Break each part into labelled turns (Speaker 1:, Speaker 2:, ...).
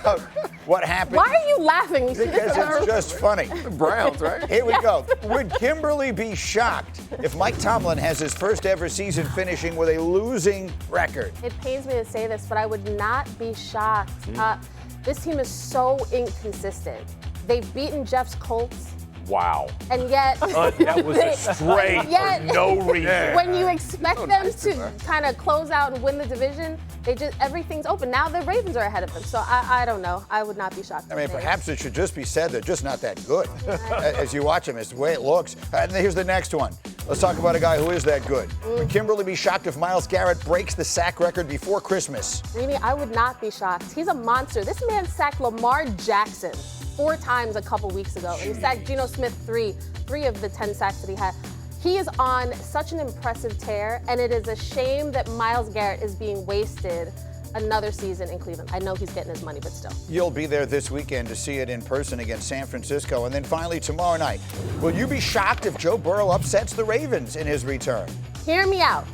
Speaker 1: about what happened.
Speaker 2: Why are you laughing?
Speaker 1: Because it's just funny.
Speaker 3: Browns, right?
Speaker 1: Here we go. Would Kimberley be shocked if Mike Tomlin has his first ever season finishing with a losing record?
Speaker 2: It pains me to say this, but I would not be shocked. This team is so inconsistent. They've beaten Jeff's Colts.
Speaker 3: Wow.
Speaker 2: And yet,
Speaker 3: that was a stray for no reason.
Speaker 2: When you expect them to kind of close out and win the division, everything's open. Now the Ravens are ahead of them, so I don't know. I would not be shocked.
Speaker 1: I mean, perhaps it should just be said they're just not that good. As you watch them, it's the way it looks. And here's the next one. Let's talk about a guy who is that good. Would Kimberley be shocked if Myles Garrett breaks the sack record before Christmas?
Speaker 2: Really, I would not be shocked. He's a monster. This man sacked Lamar Jackson 4 times a couple weeks ago. And he sacked Geno Smith three of the 10 sacks that he had. He is on such an impressive tear, and it is a shame that Myles Garrett is being wasted another season in Cleveland. I know he's getting his money, but still.
Speaker 1: You'll be there this weekend to see it in person against San Francisco. And then finally tomorrow night, will you be shocked if Joe Burrow upsets the Ravens in his return?
Speaker 2: Hear me out.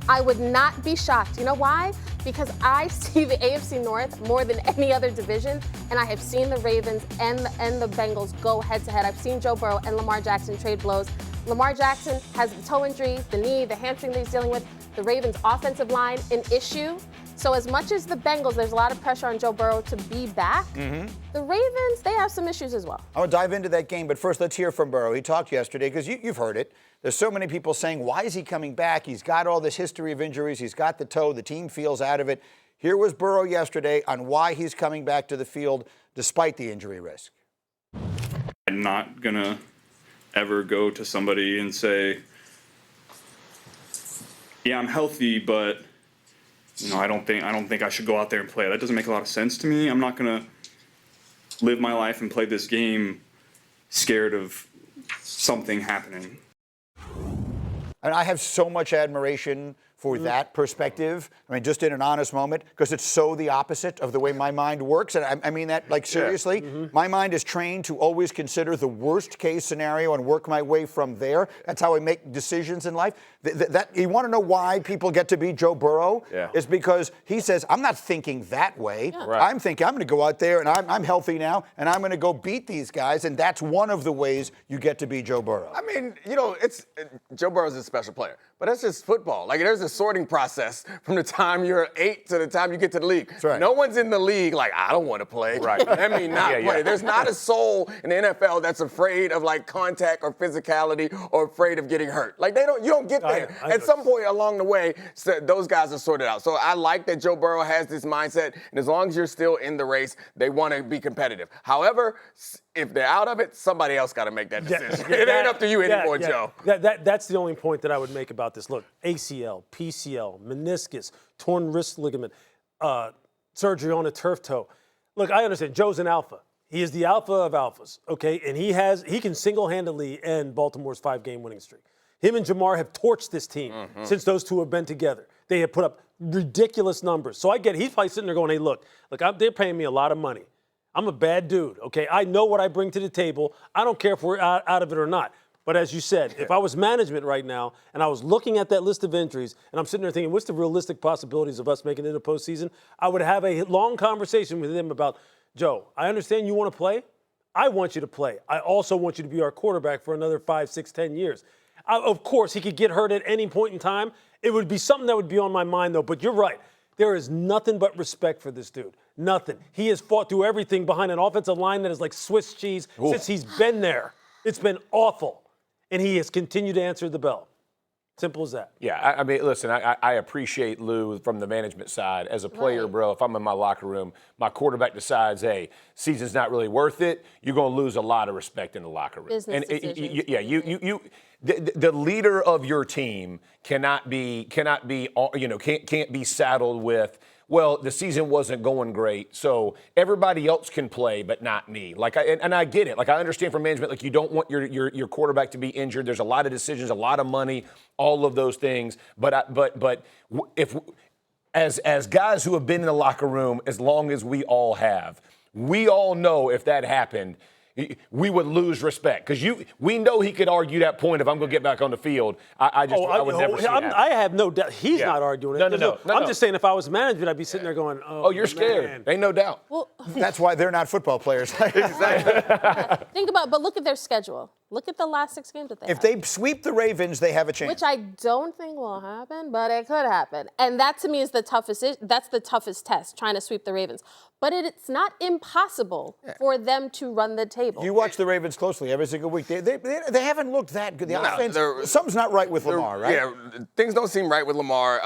Speaker 2: I would not be shocked. You know why? Because I see the AFC North more than any other division, and I have seen the Ravens and the Bengals go head-to-head. I've seen Joe Burrow and Lamar Jackson trade blows. Lamar Jackson has the toe injury, the knee, the hamstring that he's dealing with. The Ravens' offensive line, an issue. So as much as the Bengals, there's a lot of pressure on Joe Burrow to be back. The Ravens, they have some issues as well.
Speaker 1: I want to dive into that game, but first let's hear from Burrow. He talked yesterday, because you've heard it. There's so many people saying, why is he coming back? He's got all this history of injuries. He's got the toe. The team feels out of it. Here was Burrow yesterday on why he's coming back to the field despite the injury risk.
Speaker 4: I'm not going to ever go to somebody and say, yeah, I'm healthy, but I don't think I should go out there and play. That doesn't make a lot of sense to me. I'm not going to live my life and play this game scared of something happening.
Speaker 1: And I have so much admiration for that perspective. I mean, just in an honest moment, because it's so the opposite of the way my mind works. And I mean that, like, seriously. My mind is trained to always consider the worst case scenario and work my way from there. That's how I make decisions in life. You want to know why people get to be Joe Burrow? Is because he says, I'm not thinking that way. I'm thinking I'm going to go out there and I'm healthy now and I'm going to go beat these guys. And that's one of the ways you get to be Joe Burrow.
Speaker 3: I mean, Joe Burrow's a special player, but that's just football. Like, there's a sorting process from the time you're 8 to the time you get to the league. No one's in the league like, I don't want to play. Let me not play. There's not a soul in the NFL that's afraid of, like, contact or physicality or afraid of getting hurt. Like, you don't get there. At some point along the way, those guys are sorted out. So I like that Joe Burrow has this mindset, and as long as you're still in the race, they want to be competitive. However, if they're out of it, somebody else got to make that decision. It ain't up to you anymore, Joe.
Speaker 5: That's the only point that I would make about this. Look, ACL, PCL, meniscus, torn wrist ligament, surgery on a turf toe. Look, I understand. Joe's an alpha. He is the alpha of alphas, okay? And he can single-handedly end Baltimore's 5-game winning streak. Him and Jamar have torched this team since those two have been together. They have put up ridiculous numbers. So I get it. He's probably sitting there going, hey, look, they're paying me a lot of money. I'm a bad dude, okay? I know what I bring to the table. I don't care if we're out of it or not. But as you said, if I was management right now and I was looking at that list of injuries and I'm sitting there thinking, what's the realistic possibilities of us making it in the postseason? I would have a long conversation with him about, Joe, I understand you want to play. I want you to play. I also want you to be our quarterback for another 5, 6, 10 years. Of course, he could get hurt at any point in time. It would be something that would be on my mind, though. But you're right. There is nothing but respect for this dude. Nothing. He has fought through everything behind an offensive line that is like Swiss cheese since he's been there. It's been awful. And he has continued to answer the bell. Simple as that.
Speaker 3: Yeah, I mean, listen, I appreciate Lou from the management side. As a player, bro, if I'm in my locker room, my quarterback decides, hey, season's not really worth it, you're going to lose a lot of respect in the locker room.
Speaker 2: Business decisions.
Speaker 3: The leader of your team can't be saddled with, well, the season wasn't going great, so everybody else can play, but not me. And I get it. Like, I understand from management, like, you don't want your quarterback to be injured. There's a lot of decisions, a lot of money, all of those things. But if as guys who have been in the locker room as long as we all have, we all know if that happened,
Speaker 6: we would lose respect because we know he could argue that point if I'm going to get back on the field. I would never see that.
Speaker 5: I have no doubt. He's not arguing it.
Speaker 6: No.
Speaker 5: I'm just saying if I was management, I'd be sitting there going,
Speaker 6: oh, you're scared.
Speaker 5: Man.
Speaker 6: Ain't no doubt.
Speaker 2: Well,
Speaker 1: That's why they're not football players.
Speaker 2: but look at their schedule. Look at the last 6 games that they
Speaker 1: If
Speaker 2: have.
Speaker 1: they sweep the Ravens, they have a chance.
Speaker 2: Which I don't think will happen, but it could happen. And that to me is the toughest. That's the toughest test, trying to sweep the Ravens. But it's not impossible for them to run the table.
Speaker 1: You watch the Ravens closely every single week. They haven't looked that good. The offense, something's not right with Lamar, right?
Speaker 3: Yeah, things don't seem right with Lamar.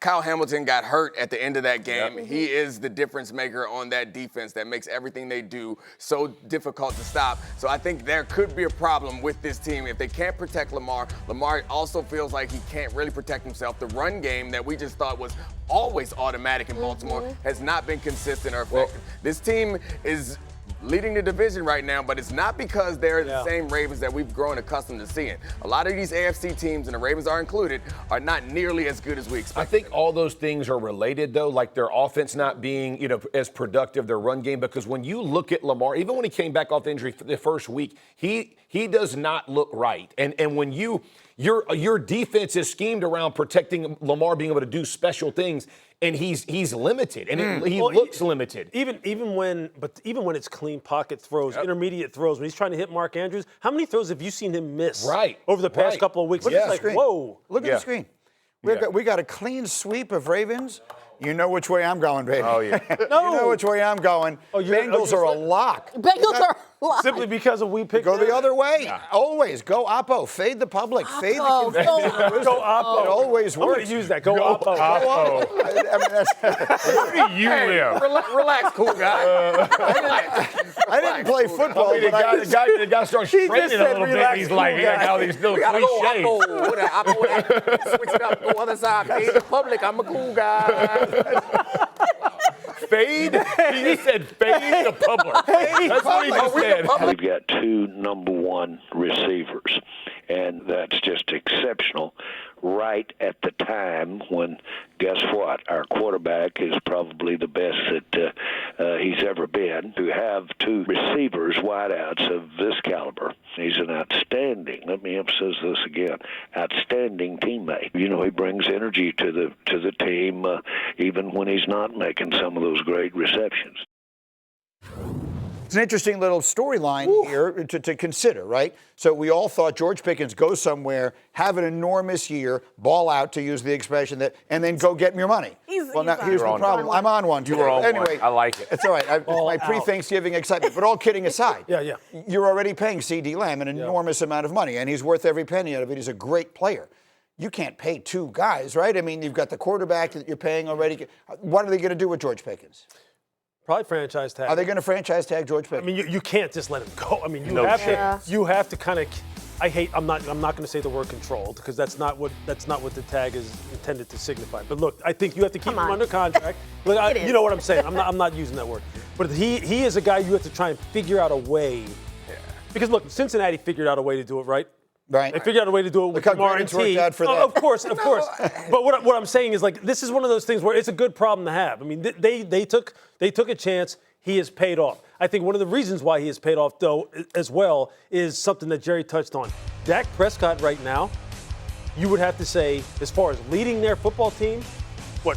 Speaker 3: Kyle Hamilton got hurt at the end of that game. Yep. He is the difference maker on that defense that makes everything they do so difficult to stop. So I think there could be a problem with this team if they can't protect Lamar. Lamar also feels like he can't really protect himself. The run game that we just thought was always automatic in Baltimore has not been consistent or effective. This team is leading the division right now, but it's not because they're the same Ravens that we've grown accustomed to seeing. A lot of these AFC teams, and the Ravens are included, are not nearly as good as we expected.
Speaker 6: I think all those things are related, though, like their offense not being, as productive, their run game, because when you look at Lamar, even when he came back off the injury the first week, he does not look right. And when your defense is schemed around protecting Lamar being able to do special things, and he's limited, and he looks limited.
Speaker 5: Even when it's clean pocket throws, intermediate throws, when he's trying to hit Mark Andrews, how many throws have you seen him miss over the past couple of weeks?
Speaker 1: Look
Speaker 5: It's
Speaker 1: at the screen.
Speaker 5: Whoa.
Speaker 1: Look at the screen. We got a clean sweep of Ravens. You know which way I'm going, baby.
Speaker 6: Oh, yeah.
Speaker 1: You know which way I'm going. Bengals are a lock.
Speaker 2: Bengals are a lock.
Speaker 5: Simply because we picked
Speaker 1: Go the other way. Yeah. Always. Go Oppo. Fade the public. Fade the convention.
Speaker 5: Go Oppo.
Speaker 1: It always works.
Speaker 5: I'm going to use that. Go Oppo.
Speaker 6: Where do you live?
Speaker 3: Relax, cool guy.
Speaker 1: I didn't play football.
Speaker 6: The guy starts training a little bit. He's like, how these little cliches.
Speaker 3: Switch it up. Go other side. Fade the public. I'm a cool guy.
Speaker 6: Fade? He just said fade the public. That's what he just said.
Speaker 7: We've got 2 number 1 receivers, and that's just exceptional right at the time when, guess what, our quarterback is probably the best that he's ever been. To have 2 receivers, wideouts of this caliber, he's an outstanding, let me emphasize this again, outstanding teammate. He brings energy to the team even when he's not making some of those great receptions.
Speaker 1: It's an interesting little storyline here to consider, right? So we all thought George Pickens go somewhere, have an enormous year, ball out, to use the expression, and then go get your money. Now here's the problem. I'm on one.
Speaker 6: You were on
Speaker 1: anyway,
Speaker 6: one. I like it.
Speaker 1: It's all right. My pre-Thanksgiving excitement. But all kidding aside, you're already paying C.D. Lamb an enormous amount of money, and he's worth every penny out of it. He's a great player. You can't pay 2 guys, right? I mean, you've got the quarterback that you're paying already. What are they going to do with George Pickens?
Speaker 5: Probably franchise tag.
Speaker 1: Are they going to franchise tag George Pickens?
Speaker 5: I mean, you can't just let him go. I mean, you have to kind of. I'm not going to say the word controlled because that's not what the tag is intended to signify. But look, I think you have to keep him under contract. Look, you know what I'm saying. I'm not using that word. But he is a guy you have to try and figure out a way. Because look, Cincinnati figured out a way to do it, right?
Speaker 1: Right.
Speaker 5: They figured out a way to do it with Lamar and T.
Speaker 1: Of
Speaker 5: course. But what I'm saying is, like, this is one of those things where it's a good problem to have. I mean, they took a chance. He has paid off. I think one of the reasons why he has paid off, though, as well, is something that Jerry touched on. Dak Prescott right now, you would have to say, as far as leading their football team,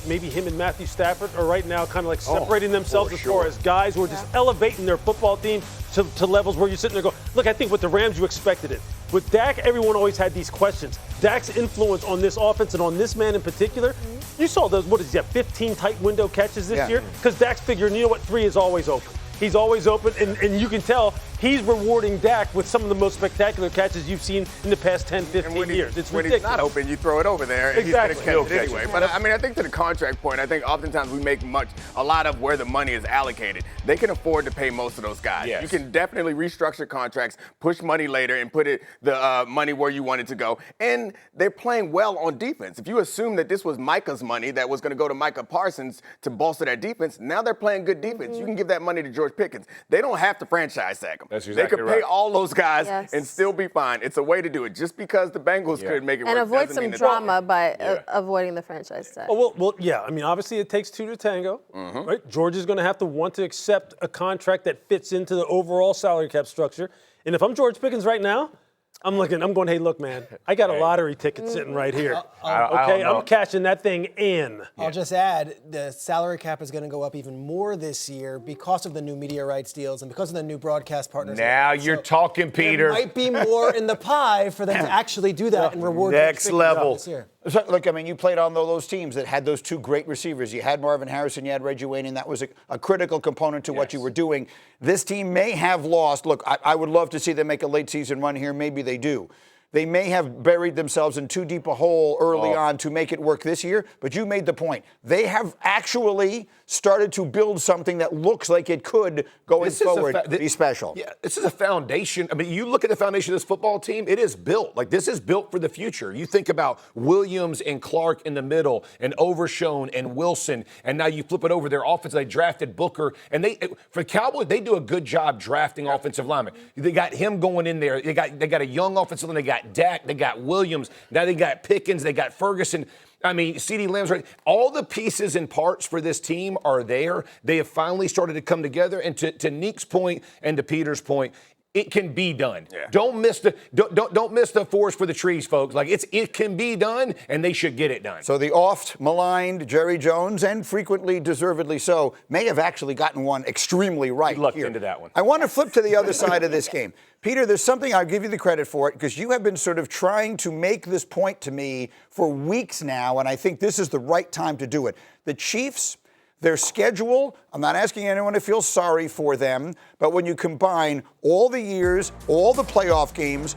Speaker 5: maybe him and Matthew Stafford are right now kind of like separating themselves as far as guys who are just elevating their football team to levels where you're sitting there going, look, I think with the Rams you expected it. With Dak, everyone always had these questions. Dak's influence on this offense and on this man in particular, you saw those, 15 tight window catches this year? Because Dak's figuring, 3 is always open. He's always open, and you can tell he's rewarding Dak with some of the most spectacular catches you've seen in the past 10, 15 years. It's
Speaker 3: when
Speaker 5: ridiculous.
Speaker 3: He's not open, you throw it over there, and
Speaker 5: exactly.
Speaker 3: He's going to catch it anyway. But, I think to the contract point, I think oftentimes we make a lot of where the money is allocated. They can afford to pay most of those guys. Yes. You can definitely restructure contracts, push money later, and put the money where you want it to go. And they're playing well on defense. If you assume that this was Micah's money that was going to go to Micah Parsons to bolster that defense, now they're playing good defense. You can give that money to George Pickens. They don't have to franchise tag him.
Speaker 6: That's
Speaker 3: They
Speaker 6: exactly
Speaker 3: could
Speaker 6: right.
Speaker 3: pay all those guys
Speaker 2: Yes.
Speaker 3: and still be fine. It's a way to do it. Just because the Bengals couldn't make it
Speaker 2: And
Speaker 3: work
Speaker 2: avoid
Speaker 3: doesn't
Speaker 2: some
Speaker 3: mean that-
Speaker 2: drama by avoiding the franchise tag.
Speaker 5: Well, yeah. I mean, obviously, it takes two to tango, right? Georgia's going to have to want to accept a contract that fits into the overall salary cap structure. And if I'm George Pickens right now, I'm going, hey, look, man, I got a lottery ticket sitting right here. Okay, I'm cashing that thing in.
Speaker 8: I'll just add, the salary cap is going to go up even more this year because of the new media rights deals and because of the new broadcast partners.
Speaker 6: Now you're talking, Peter.
Speaker 8: There might be more in the pie for them to actually do that and reward
Speaker 6: Next
Speaker 8: Pickens
Speaker 6: level.
Speaker 8: this year.
Speaker 1: So, look, I mean, you played on those teams that had those two great receivers. You had Marvin Harrison, you had Reggie Wayne, and that was a critical component to what you were doing. This team may have lost. Look, I would love to see them make a late season run here. Maybe they do. They may have buried themselves in too deep a hole early on to make it work this year, but you made the point. They have actually started to build something that looks like it could, going forward, be special.
Speaker 6: Yeah, this is a foundation. I mean, you look at the foundation of this football team, it is built. Like, this is built for the future. You think about Williams and Clark in the middle, and Overshown and Wilson, and now you flip it over their offense. They drafted Booker, and for the Cowboys, they do a good job drafting offensive linemen. They got him going in there. They got a young offensive line. They got Dak, they got Williams, now they got Pickens, they got Ferguson. I mean, CeeDee Lamb's right. All the pieces and parts for this team are there. They have finally started to come together. And to Nick's point and to Peter's point, it can be done. Yeah. Don't miss the forest for the trees, folks. Like, it can be done, and they should get it done.
Speaker 1: So the oft-maligned Jerry Jones, and frequently deservedly so, may have actually gotten one extremely right.
Speaker 6: He lucked
Speaker 1: here.
Speaker 6: into that one.
Speaker 1: I want to flip to the other side of this game. Peter, there's something, I'll give you the credit for it, because you have been sort of trying to make this point to me for weeks now, and I think this is the right time to do it. The Chiefs, their schedule, I'm not asking anyone to feel sorry for them, but when you combine all the years, all the playoff games,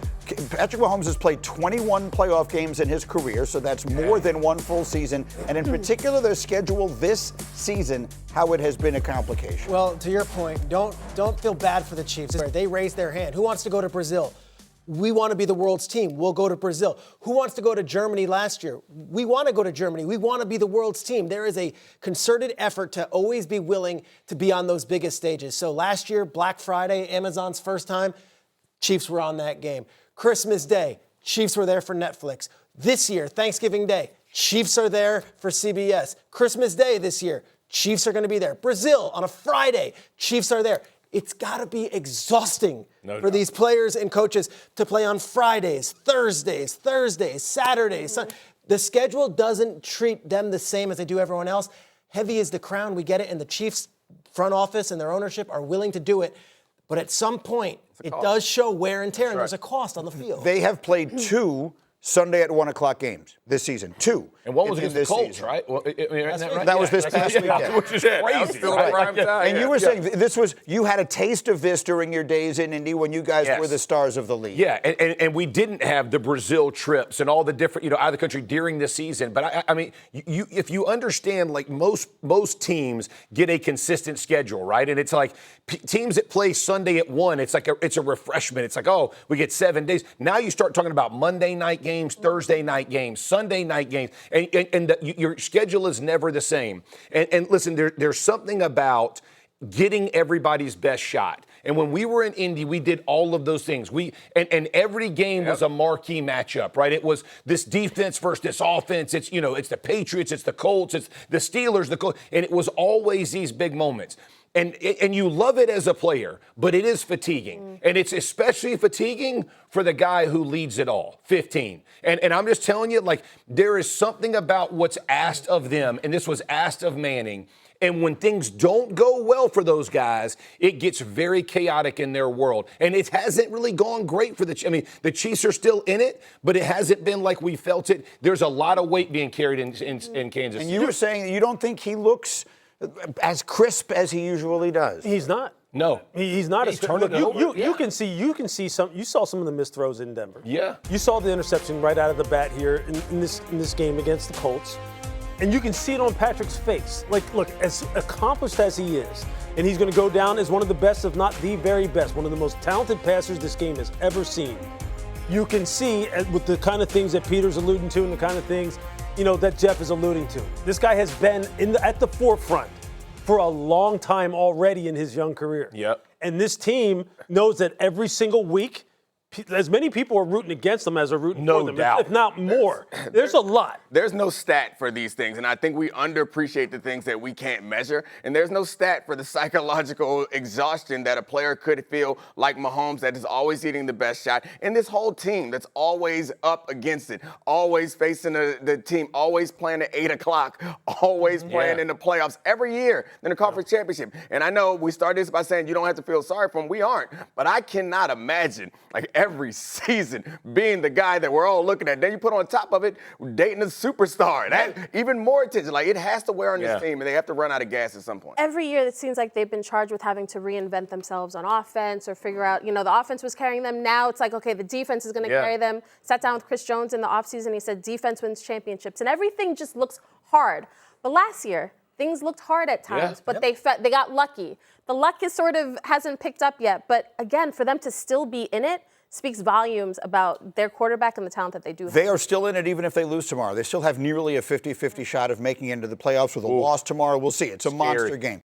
Speaker 1: Patrick Mahomes has played 21 playoff games in his career, so that's more than one full season. And in particular, their schedule this season, how it has been a complication.
Speaker 8: Well, to your point, don't feel bad for the Chiefs. They raised their hand. Who wants to go to Brazil? We want to be the world's team. We'll go to Brazil. Who wants to go to Germany last year? We want to go to Germany. We want to be the world's team. There is a concerted effort to always be willing to be on those biggest stages. So last year, Black Friday, Amazon's first time, Chiefs were on that game. Christmas Day, Chiefs were there for Netflix. This year, Thanksgiving Day, Chiefs are there for CBS. Christmas Day this year, Chiefs are going to be there. Brazil on a Friday, Chiefs are there. It's got to be exhausting for these players and coaches to play on Fridays, Thursdays, Saturdays. The schedule doesn't treat them the same as they do everyone else. Heavy is the crown. We get it. And the Chiefs front office and their ownership are willing to do it. But at some point, it does show wear and tear, and there's a cost on the field.
Speaker 1: They have played two Sunday at 1 o'clock games this season. Two.
Speaker 6: And one was against the Colts,
Speaker 1: season.
Speaker 6: right? Well, right?
Speaker 1: That was this past weekend.
Speaker 6: Which is crazy.
Speaker 1: And you were saying you had a taste of this during your days in Indy when you guys were the stars of the league.
Speaker 6: Yeah, and we didn't have the Brazil trips and all the different, out of the country during the season. But I mean, if you understand, like most teams get a consistent schedule, right? And it's like teams that play Sunday at 1, it's like it's a refreshment. It's like, oh, we get 7 days. Now you start talking about Monday night games, Thursday night games, Sunday night games. And your schedule is never the same. And listen, there's something about getting everybody's best shot. And when we were in Indy, we did all of those things. And every game was a marquee matchup, right? It was this defense versus this offense. It's it's the Patriots, it's the Colts, it's the Steelers, and it was always these big moments. And you love it as a player, but it is fatiguing. And it's especially fatiguing for the guy who leads it all, 15. And I'm just telling you, like, there is something about what's asked of them, and this was asked of Manning. And when things don't go well for those guys, it gets very chaotic in their world. And it hasn't really gone great for the Chiefs. I mean, the Chiefs are still in it, but it hasn't been like we felt it. There's a lot of weight being carried in Kansas.
Speaker 1: And you were saying that you don't think he looks as crisp as he usually does.
Speaker 5: He's not.
Speaker 6: No,
Speaker 5: he's not.
Speaker 6: He's turned it over.
Speaker 5: You can see some. You saw some of the missed throws in Denver.
Speaker 6: Yeah.
Speaker 5: You saw the interception right out of the bat here in this game against the Colts, and you can see it on Patrick's face. Like, look, as accomplished as he is, and he's going to go down as one of the best, if not the very best, one of the most talented passers this game has ever seen. You can see with the kind of things that Peter's alluding to and the kind of things that Jeff is alluding to. This guy has been at the forefront for a long time already in his young career.
Speaker 6: Yep.
Speaker 5: And this team knows that every single week, as many people are rooting against them as are rooting for them,
Speaker 6: doubt.
Speaker 5: if not more. There's a lot.
Speaker 3: There's no stat for these things, and I think we underappreciate the things that we can't measure. And there's no stat for the psychological exhaustion that a player could feel like Mahomes, that is always hitting the best shot. And this whole team that's always up against it, always facing the team, always playing at 8 o'clock, always playing in the playoffs every year in the conference championship. And I know we started this by saying you don't have to feel sorry for them. We aren't. But I cannot imagine, like, every season being the guy that we're all looking at. Then you put on top of it, dating a superstar. That even more attention. Like, it has to wear on this team, and they have to run out of gas at some point.
Speaker 2: Every year it seems like they've been charged with having to reinvent themselves on offense or figure out, the offense was carrying them. Now it's like, okay, the defense is going to carry them. Sat down with Chris Jones in the offseason. He said defense wins championships. And everything just looks hard. But last year, things looked hard at times, but they got lucky. The luck hasn't picked up yet. But again, for them to still be in it speaks volumes about their quarterback and the talent that they do have.
Speaker 1: They are still in it even if they lose tomorrow. They still have nearly a 50-50 shot of making it into the playoffs. With a loss tomorrow, we'll see. It's a monster game.